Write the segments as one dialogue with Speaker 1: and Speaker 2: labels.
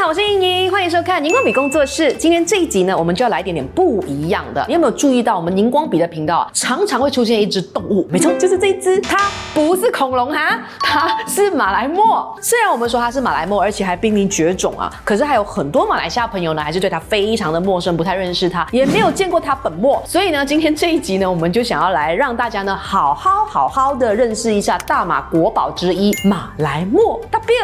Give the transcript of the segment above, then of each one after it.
Speaker 1: 好，我是莹莹，欢迎收看荧光笔工作室。今天这一集呢，我们就要来点不一样的。你有没有注意到我们荧光笔的频道常常会出现一只动物？没错，就是这一只。它不是恐龙哈，它是马来貘。虽然我们说它是马来貘，而且还濒临绝种啊，可是还有很多马来西亚朋友呢，还是对它非常的陌生，不太认识它，也没有见过它本末。所以呢，今天这一集呢，我们就想要来让大家呢，好好的认识一下大马国宝之一马来貘。大表。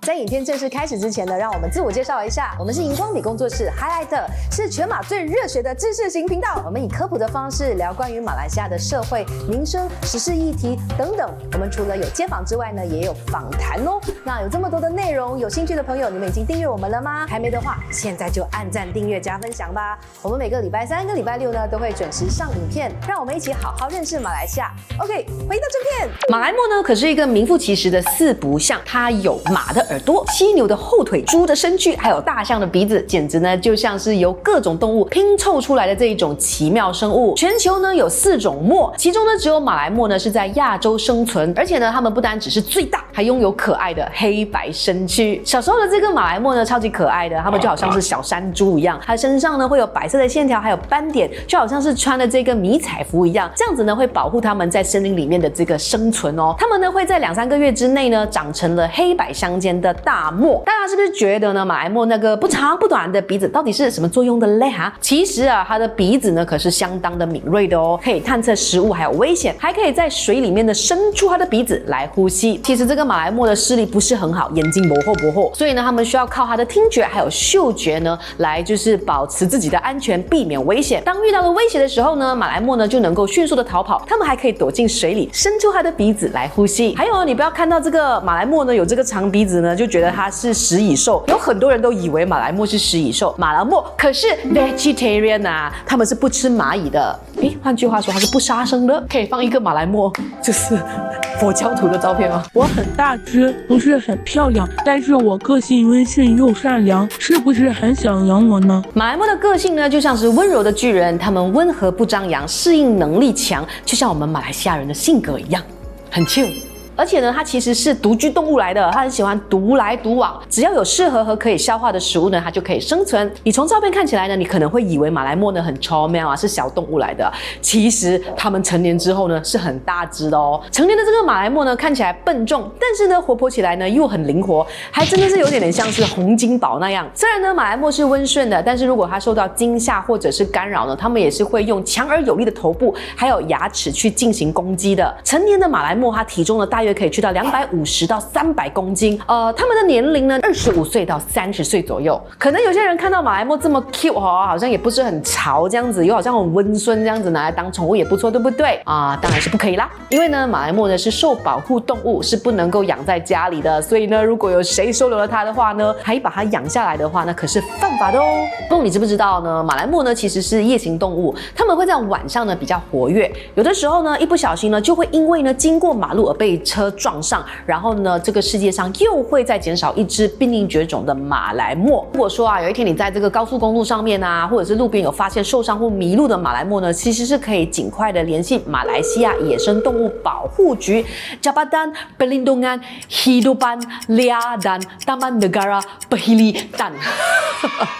Speaker 1: 在影片正式开始之前呢，让我们自我介绍一下，我们是荧光笔工作室 Highlight， 是全马最热血的知识型频道。我们以科普的方式聊关于马来西亚的社会、民生、时事议题等等。我们除了有街访之外呢，也有访谈哦。那有这么多的内容，有兴趣的朋友，你们已经订阅我们了吗？还没的话，现在就按赞、订阅、加分享吧。我们每个礼拜三跟礼拜六呢，都会准时上影片，让我们一起好好认识马来西亚。OK， 回到正片，马来貘呢，可是一个名副其实的四不像，它有马的耳朵、犀牛的后腿、猪的身躯，还有大象的鼻子，简直呢就像是由各种动物拼凑出来的这一种奇妙生物。全球呢有4种貘，其中呢只有马来貘呢是在亚洲生存，而且呢它们不单只是最大，还拥有可爱的黑白身躯。小时候的这个马来貘呢超级可爱的，它们就好像是小山猪一样，它身上呢会有白色的线条，还有斑点，就好像是穿的这个迷彩服一样，这样子呢会保护它们在森林里面的这个生存哦。它们呢会在2-3个月之内呢长成了黑白相间的大貘。大家是不是觉得呢马来貘那个不长不短的鼻子到底是什么作用的嘞哈？其实啊它的鼻子呢可是相当的敏锐的哦，可以探测食物还有危险，还可以在水里面呢伸出它的鼻子来呼吸。其实这个马来貘的视力不是很好，眼睛薄厚，所以呢他们需要靠它的听觉还有嗅觉呢来就是保持自己的安全，避免危险。当遇到了威胁的时候呢，马来貘呢就能够迅速的逃跑，它们还可以躲进水里伸出它的鼻子来呼吸。还有你不要看到这个马来貘呢有这个长鼻子呢就觉得它是食蚁兽，有很多人都以为马来貘是食蚁兽，马来貘可是 vegetarian 啊，他们是不吃蚂蚁的。换句话说，它是不杀生的。可以放一个马来貘，就是佛教徒的照片吗？
Speaker 2: 我很大只，不是很漂亮，但是我个性温驯又善良，是不是很想养我呢？
Speaker 1: 马来貘的个性呢，就像是温柔的巨人，他们温和不张扬，适应能力强，就像我们马来西亚人的性格一样，很 chill。而且呢，它其实是独居动物来的，它很喜欢独来独往，只要有适合和可以消化的食物呢，它就可以生存。你从照片看起来呢，你可能会以为马来貘呢很巧妙啊，是小动物来的，其实它们成年之后呢是很大只的哦。成年的这个马来貘呢看起来笨重，但是呢活泼起来呢又很灵活，还真的是有点像是洪金宝那样。虽然呢马来貘是温顺的，但是如果它受到惊吓或者是干扰呢，它们也是会用强而有力的头部还有牙齿去进行攻击的。成年的马来貘它体重呢大约可以去到250到300公斤，他们的年龄呢25岁到30岁左右。可能有些人看到马来貘这么 cute 哦，好像也不是很潮这样子，又好像很温顺这样子，拿来当宠物也不错，对不对啊？当然是不可以啦，因为呢马来貘呢是受保护动物，是不能够养在家里的，所以呢如果有谁收留了它的话呢，还把它养下来的话，那可是犯法的哦。不过你知不知道呢？马来貘呢其实是夜行动物，它们会在晚上呢比较活跃，有的时候呢一不小心呢就会因为呢经过马路而被车撞上，然后呢这个世界上又会再减少一只濒临绝种的马来貘。如果说啊有一天你在这个高速公路上面啊，或者是路边有发现受伤或迷路的马来貘呢，其实是可以尽快的联系马来西亚野生动物保护局 Jabatan Perlindungan Hidupan Liar dan Taman Negara Perhilitan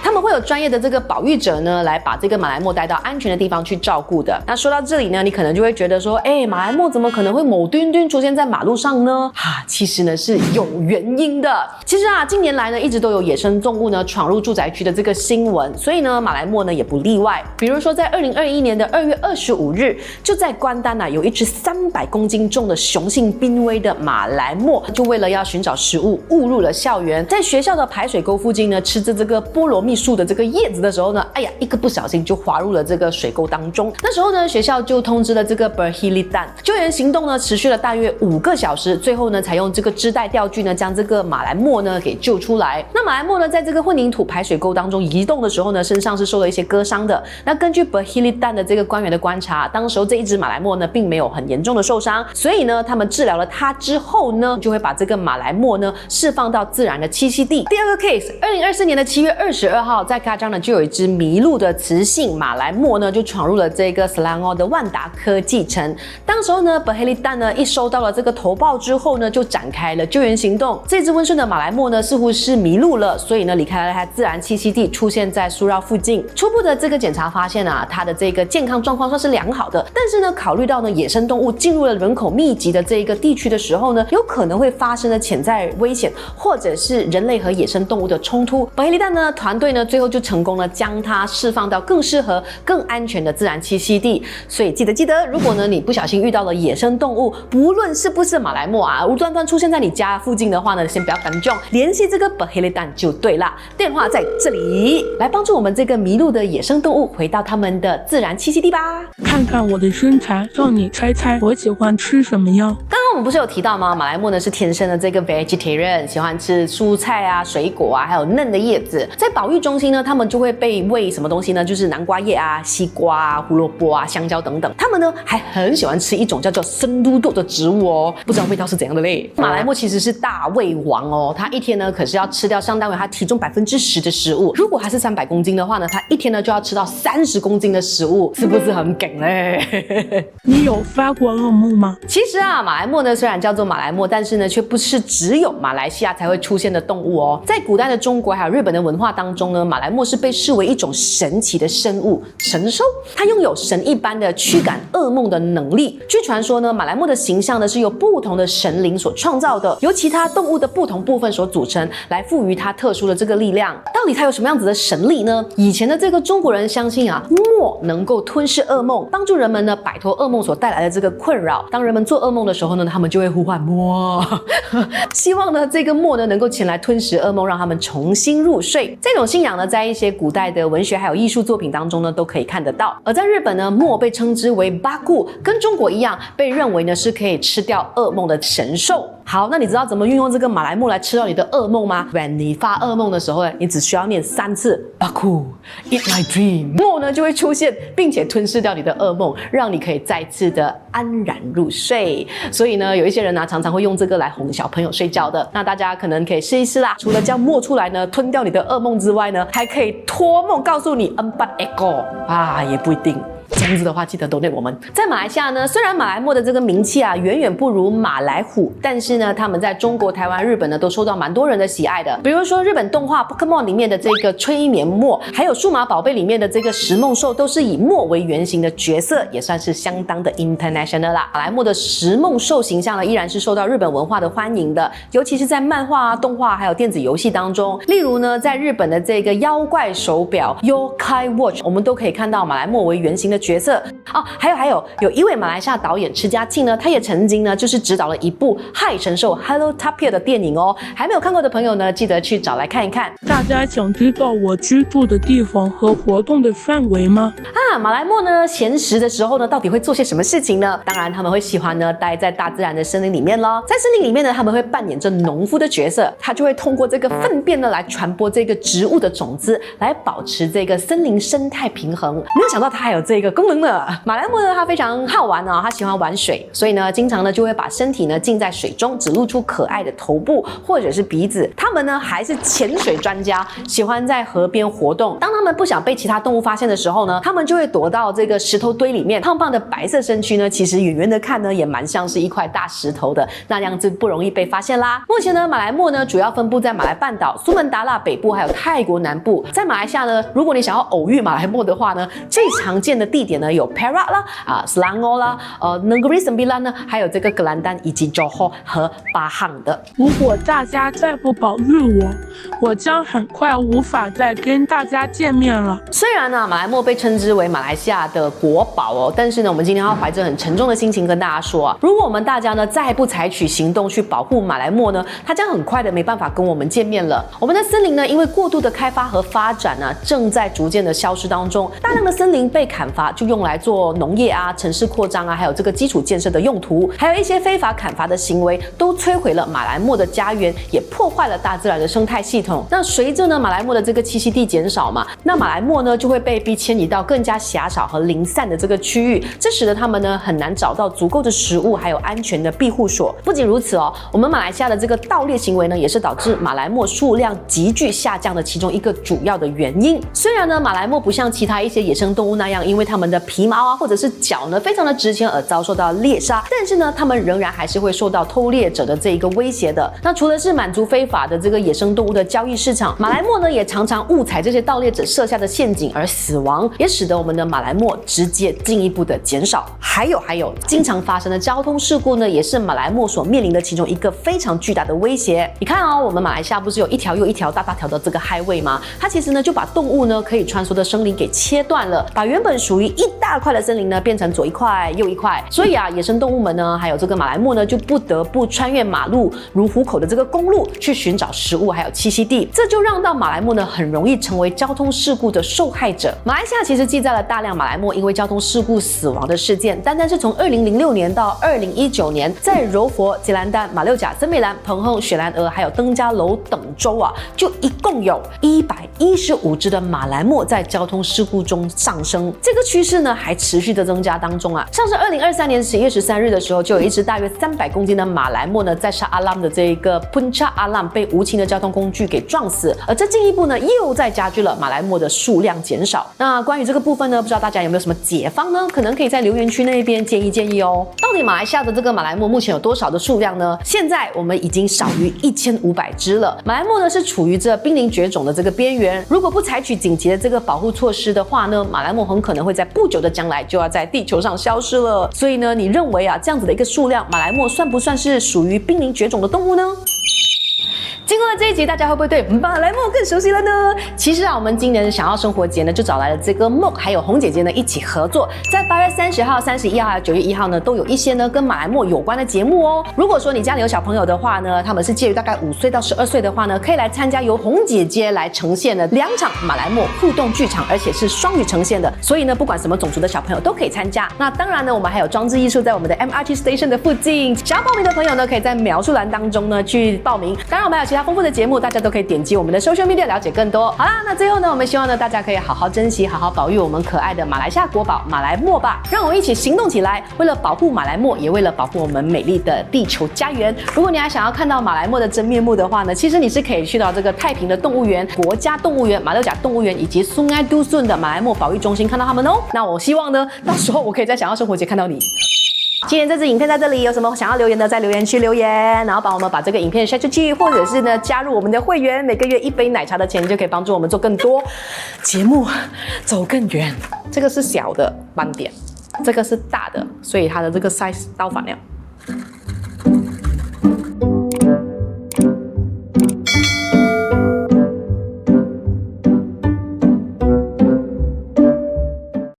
Speaker 1: 他们会有专业的这个保育者呢来把这个马来貘带到安全的地方去照顾的。那说到这里呢，你可能就会觉得说马来貘怎么可能会某吨吨出现在马路上呢？其实呢是有原因的。其实啊近年来呢一直都有野生动物呢闯入住宅区的这个新闻，所以呢马来貘呢也不例外。比如说在2021年的2月25日，就在关丹有一只300公斤重的雄性濒危的马来貘，就为了要寻找食物误入了校园，在学校的排水沟附近呢吃着这个菠萝蜜树的这个叶子的时候呢，一个不小心就滑入了这个水沟当中。那时候呢学校就通知了这个 Perhilitan， 救援行动呢持续了大约5个个小时，最后呢才用这个织带钓具呢将这个马来貘呢给救出来。那马来貘呢在这个混凝土排水沟当中移动的时候呢，身上是受了一些割伤的。那根据 Berhilidan 的这个官员的观察，当时候这一只马来貘呢并没有很严重的受伤，所以呢他们治疗了它之后呢，就会把这个马来貘呢释放到自然的栖息地。第二个 case，2024年的7月22号，在卡章呢就有一只迷路的雌性马来貘呢就闯入了这个 Selangor 的万达科技城。当时候呢 Berhilidan 呢一收到了这个投报之后呢，就展开了救援行动。这只温顺的马来貘呢似乎是迷路了，所以呢离开了它自然栖息地，出现在苏绕附近。初步的这个检查发现啊，它的这个健康状况算是良好的，但是呢考虑到呢野生动物进入了人口密集的这个地区的时候呢，有可能会发生的潜在危险，或者是人类和野生动物的冲突。Berhilidan 呢团队呢最后就成功了将它释放到更适合更安全的自然栖息地。所以记得，如果呢你不小心遇到了野生动物，不论是不是马来貘啊，无端端出现在你家附近的话呢，先不要干撞，联系这个 Berhilidan 就对啦。电话在这里，来帮助我们这个迷路的野生动物回到他们的自然栖息地吧。
Speaker 2: 看看我的身材，让你猜猜我喜欢吃什么呀？
Speaker 1: 刚刚我们不是有提到吗？马来貘呢是天生的这个 vegetarian， 喜欢吃蔬菜啊、水果啊，还有嫩的叶子。在保育中心呢，他们就会被喂什么东西呢？就是南瓜叶啊、西瓜啊、胡萝卜啊、香蕉等等。他们呢还很喜欢吃一种叫做生嘟嘟的植物哦，不知道味道是怎样的嘞。马来貘其实是大胃王哦，它一天呢可是要吃掉相当于它体重10%的食物。如果还是300公斤的话呢，它一天呢就要吃到30公斤的食物，是不是很梗嘞？
Speaker 2: 你有发过噩梦吗？
Speaker 1: 其实啊，马来貘呢虽然叫做马来貘，但是呢却不是只有马来西亚才会出现的动物哦。在古代的中国还有日本的文化当中呢，马来貘是被视为一种神奇的生物，神兽。它拥有神一般的驱赶噩梦的能力。据传说呢，马来貘的形象呢是由不同的神灵所创造的，由其他动物的不同部分所组成，来赋予它特殊的这个力量。到底它有什么样子的神力呢？以前的这个中国人相信啊，貘能够吞噬噩梦，帮助人们呢摆脱噩梦所带来的这个困扰。当人们做噩梦的时候呢，他们就会呼唤貘，希望呢这个貘呢能够前来吞噬噩梦，让他们重新入睡。这种信仰呢，在一些古代的文学还有艺术作品当中呢都可以看得到。而在日本呢，貘被称之为巴固，跟中国一样，被认为呢是可以吃掉噩梦的神兽。好，那你知道怎么运用这个马来貘来吃掉你的噩梦吗？ When 你发噩梦的时候呢，你只需要念3次 Baku Eat My Dream， 貘呢就会出现，并且吞噬掉你的噩梦，让你可以再次的安然入睡。所以呢，有一些人呢常常会用这个来哄小朋友睡觉的。那大家可能可以试一试啦。除了叫貘出来呢吞掉你的噩梦之外呢，还可以托梦告诉你 Empat Ekor 啊，也不一定。这样子的话，记得donate我们。在马来西亚呢，虽然马来貘的这个名气啊远远不如马来虎，但是呢，他们在中国、台湾、日本呢都受到蛮多人的喜爱的。比如说日本动画 Pokemon 里面的这个催眠貘，还有数码宝贝里面的这个食梦兽，都是以貘为原型的角色，也算是相当的 international 啦。马来貘的食梦兽形象呢，依然是受到日本文化的欢迎的，尤其是在漫画啊、动画还有电子游戏当中。例如呢，在日本的这个妖怪手表 Yokai Watch， 我们都可以看到马来貘为原型的角色哦。还有一位马来西亚导演池嘉庆呢，他也曾经呢就是指导了一部害神兽 Hallotopia 的电影哦。还没有看过的朋友呢，记得去找来看一看。
Speaker 2: 大家想知道我居住的地方和活动的范围吗？
Speaker 1: 马来貘呢闲时的时候呢，到底会做些什么事情呢？当然他们会喜欢呢待在大自然的森林里面咯。在森林里面呢，他们会扮演着农夫的角色，他就会通过这个粪便呢来传播这个植物的种子，来保持这个森林生态平衡。没有想到它还有这个功能呢。马来貘呢，它非常好玩啊，它喜欢玩水，所以呢，经常呢就会把身体呢浸在水中，只露出可爱的头部或者是鼻子。它们呢还是潜水专家，喜欢在河边活动。当它们不想被其他动物发现的时候呢，它们就会躲到这个石头堆里面。胖胖的白色身躯呢，其实远远的看呢，也蛮像是一块大石头的，那样子不容易被发现啦。目前呢，马来貘呢主要分布在马来半岛、苏门答腊北部还有泰国南部。在马来西亚呢，如果你想要偶遇马来貘的话呢，最常见的地点呢有 Perak 啦、Selangor 啦、Negeri Sembilan 呢，还有这个格兰丹以及 Johor 和巴汉的。
Speaker 2: 如果大家再不保育我将很快无法再跟大家见面了。
Speaker 1: 虽然呢，马来貘被称之为马来西亚的国宝哦。但是呢，我们今天要怀着很沉重的心情跟大家说啊，如果我们大家呢再不采取行动去保护马来貘呢，它将很快的没办法跟我们见面了。我们的森林呢，因为过度的开发和发展呢，正在逐渐的消失当中。大量的森林被砍伐，就用来做农业啊、城市扩张啊，还有这个基础建设的用途，还有一些非法砍伐的行为，都摧毁了马来貘的家园，也破坏了大自然的生态系统。那随着呢马来貘的这个栖息地减少嘛，那马来貘呢就会被逼迁移到更加狭小和零散的这个区域，这使得他们呢很难找到足够的食物，还有安全的庇护所。不仅如此哦，我们马来西亚的这个盗猎行为呢，也是导致马来貘数量急剧下降的其中一个主要的原因。虽然呢马来貘不像其他一些野生动物那样，因为它们的皮毛啊或者是角呢非常的值钱而遭受到猎杀，但是呢它们仍然还是会受到偷猎者的这一个威胁的。那除了是满足非法的这个野生动物的交易市场，马来貘呢也常常误踩这些盗猎者设下的陷阱而死亡，也使得我们的马来貘直接进一步的减少。还有经常发生的交通事故呢，也是马来貘所面临的其中一个非常巨大的威胁。你看哦，我们马来西亚不是有一条又一条大条的这个 highway 吗？它其实呢就把动物呢可以穿梭的森林给切断了，把原本属于一大块的森林呢变成左一块右一块。所以啊，野生动物们呢，还有这个马来貘呢，就不得不穿越马路如虎口的这个公路去寻找食物还有栖息地，这就让到马来貘呢很容易成为交通事故的受害者。马来西亚其实记载了大量马来貘因为交通事故死亡的事件，单是从2006年到2019年，在柔佛、吉兰丹、马六甲、森美兰、彭亨、雪兰莪还有登嘉楼等州啊，就一共有115只的马来貘在交通事故中上升。这个趋势呢还持续的增加当中啊。像是2023年11月13日的时候，就有一只大约300公斤的马来貘呢，在沙阿兰的这个 Puncak Alam 被无情的交通工具给撞死，而这进一步呢又在加剧了马来貘的数量减少。那关于这个部分呢，不知道大家有没有什么解方呢？可能可以在留言区那边建议哦。到底马来西亚的这个马来貘目前有多少的数量呢？现在我们已经少于1500只了。马来貘呢是处于这濒临绝种的这个边缘，如果不采取紧急的这个保护措施的话呢，马来貘很可能会在不久的将来就要在地球上消失了。所以呢，你认为啊这样子的一个数量，马来貘算不算是属于濒临绝种的动物呢？经过了这一集，大家会不会对马来貘更熟悉了呢？其实啊，我们今年的想要生活节呢，就找来了这个梦还有红姐姐呢一起合作，在8月30号、31号还有9月1号呢，都有一些呢跟马来貘有关的节目哦。如果说你家里有小朋友的话呢，他们是介于大概5岁到12岁的话呢，可以来参加由红姐姐来呈现的2场马来貘互动剧场，而且是双语呈现的，所以呢，不管什么种族的小朋友都可以参加。那当然呢，我们还有装置艺术在我们的 MRT Station 的附近，想要报名的朋友呢，可以在描述栏当中呢去报名。当然，我们还有其他丰富的节目，大家都可以点击我们的 social media 了解更多。好啦，那最后呢，我们希望呢大家可以好好珍惜、好好保育我们可爱的马来西亚国宝马来貘吧。让我们一起行动起来，为了保护马来貘，也为了保护我们美丽的地球家园。如果你还想要看到马来貘的真面目的话呢，其实你是可以去到这个太平的动物园、国家动物园、马六甲动物园以及Sungai Dusun的马来貘保育中心看到他们哦。那我希望呢，到时候我可以在想要生活节看到你。今天这支影片在这里，有什么想要留言的，在留言区留言，然后帮我们把这个影片 share 出去，或者是呢加入我们的会员，每个月1杯奶茶的钱就可以帮助我们做更多节目，走更远。这个是小的斑点，这个是大的，所以它的这个 size 倒反了。